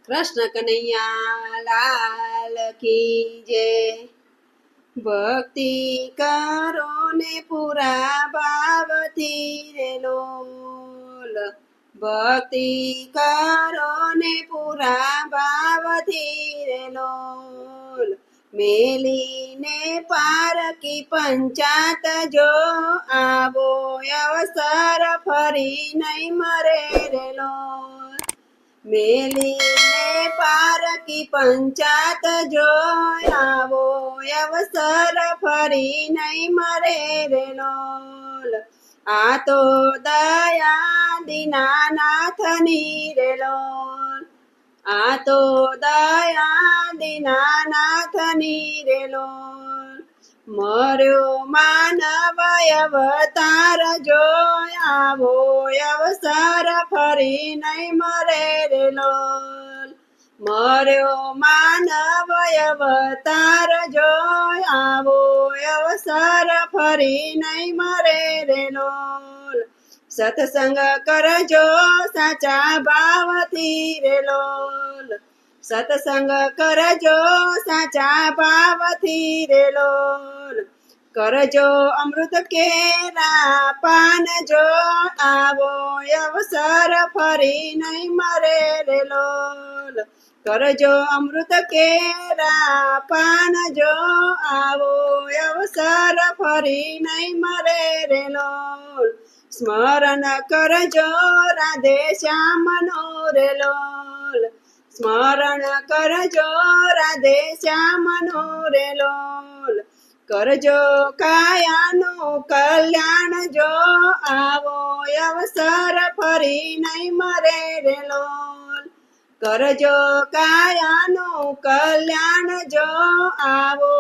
કૃષ્ણ કનૈયા લાલ કી જય। ભક્તિ કરો ને પૂરા ભાવથી રે લોલ, ભક્તિ કરો ને પૂરા ભાવથી રે લોલ। મેલીને પારકી પંચાત જો આવો અવસર ફરી નહીં મરે રે લોલ। મેલીને પારકી પંચાત જો આવો અવસર ફરી નહીં મરે રે લોલ। આ તો દયા દીનાનાથની રે લોલ, આ તો દયા દીનાનાથની રે લોલ। મર્યો માનવ અવતાર જો આવો અવસર ફરી નહીં મરે રે લોલ। મર્યો માનવ અવતાર જો આવો અવસર ફરી નહીં મરે રે લોલ। સત્સંગ કરજો સાચા ભાવથી રે લોલ, સત્સંગ કરજો સાચા ભાવથી રે લોલ। કરજો અમૃત કેરા પાન જો આવો અવસર ફરી નહીં મરે રે લોલ। કરજો અમૃત કેરા પાન જો આવો અવસર ફરી નહીં મરે રે લોલ। સ્મરણ કરજો રાધે શ્યામનો રે લોલ, સ્મરણ કરજો રાધે શ્યામનો રે લોલ। કરજો કાયાનું કલ્યાણ જો આવો અવસર ફરી નહીં મરે રે લોલ। કરજો કાયાનું કલ્યાણ જો આવો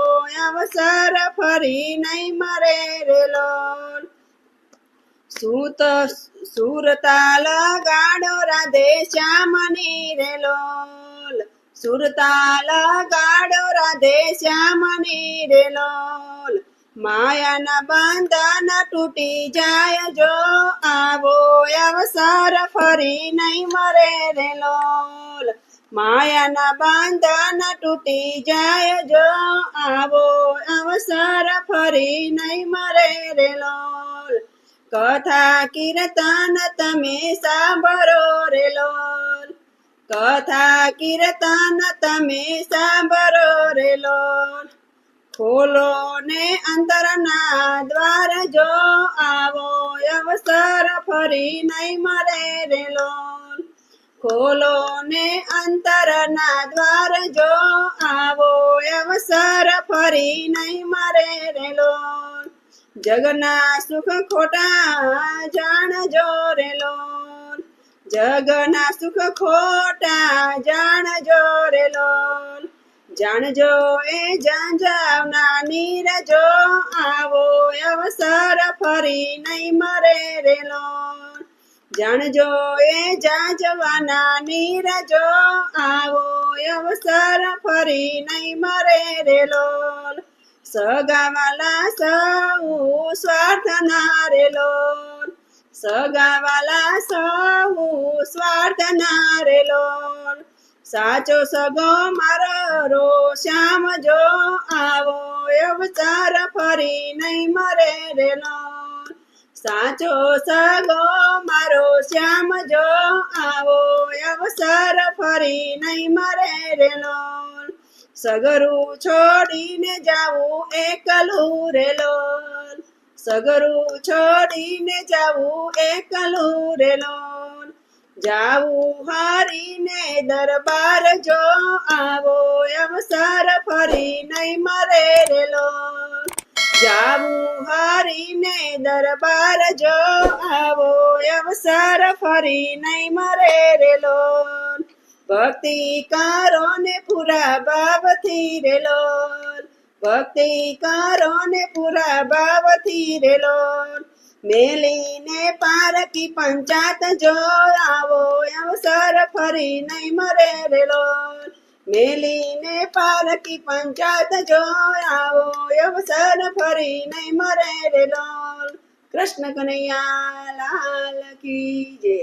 અવસર ફરી નહીં મરે રે લોલ। સુરતાલ ગાડો રાધે શ્યામની રે લોલ, સુરતાલ ગાડો રાધે શ્યામની રે લોલ। માયાના બંધન તૂટી જાય જો આવો અવસર ફરી નહીં મરે રે લોલ। માયાના બંધન તૂટી જાય જો આવો અવસર ફરી નહીં મરે રે લોલ। કથા કીર્તન તમે સાંભળો રે લોલ, કથા કીર્તન તમે સાંભળો રે લોલ। ખોલો ને અંતરના દ્વાર જો આવો અવસર ફરી નહીં મરે રે લોલ। ખોલો ને અંતરના દ્વાર જો આવો અવસર ફરી નહીં મરે રે લોલ। જગના સુખ ખોટા જાણજો રે લોલ, જગના સુખ ખોટા જાણજો રે લોલ। જાણજો એ જાંજાવના નીર જો આવો અવસર ફરી નહીં મરે રે લોલ। જાણજો એ જાંજવાના નીર જો આવો અવસર ફરી નહીં મરે રે લોલ। સગાવાલા સૌ સ્વાર્થના રે લોલ, સગાવાલા સૌ સ્વાર્થના રે લોલ। સાચો સગો મારો શ્યામ જો આવો અવસર ફરી નહીં મરે રે લોલ। સાચો સગો મારો શ્યામ જો આવો અવસર ફરી નહીં મરે રે લોલ। સગરું છોડીને જાવું એકલું રે લોલ, સગરું છોડીને જાવું એકલું રે લોલ। જાવું હરીને દરબાર જો આવો અવસર ફરી નહીં મરે રે લોલ। જાવું હરીને દરબાર જો આવો અવસર ફરી નહીં મરે રે લોલ। ભક્તિ કરો ને પૂરા ભાવથી રે લોલ, ભક્તિ કરો ને પૂરા ભાવથી રે લોલ। મેલીને પારકી પંચાત જો આવો અવસર ફરી નહીં મરે રે લોલ। મેલીને પારકી પંચાત જો આવો અવસર ફરી નહીં મરે રે લોલ। કૃષ્ણ કનૈયા લાલ કી જય।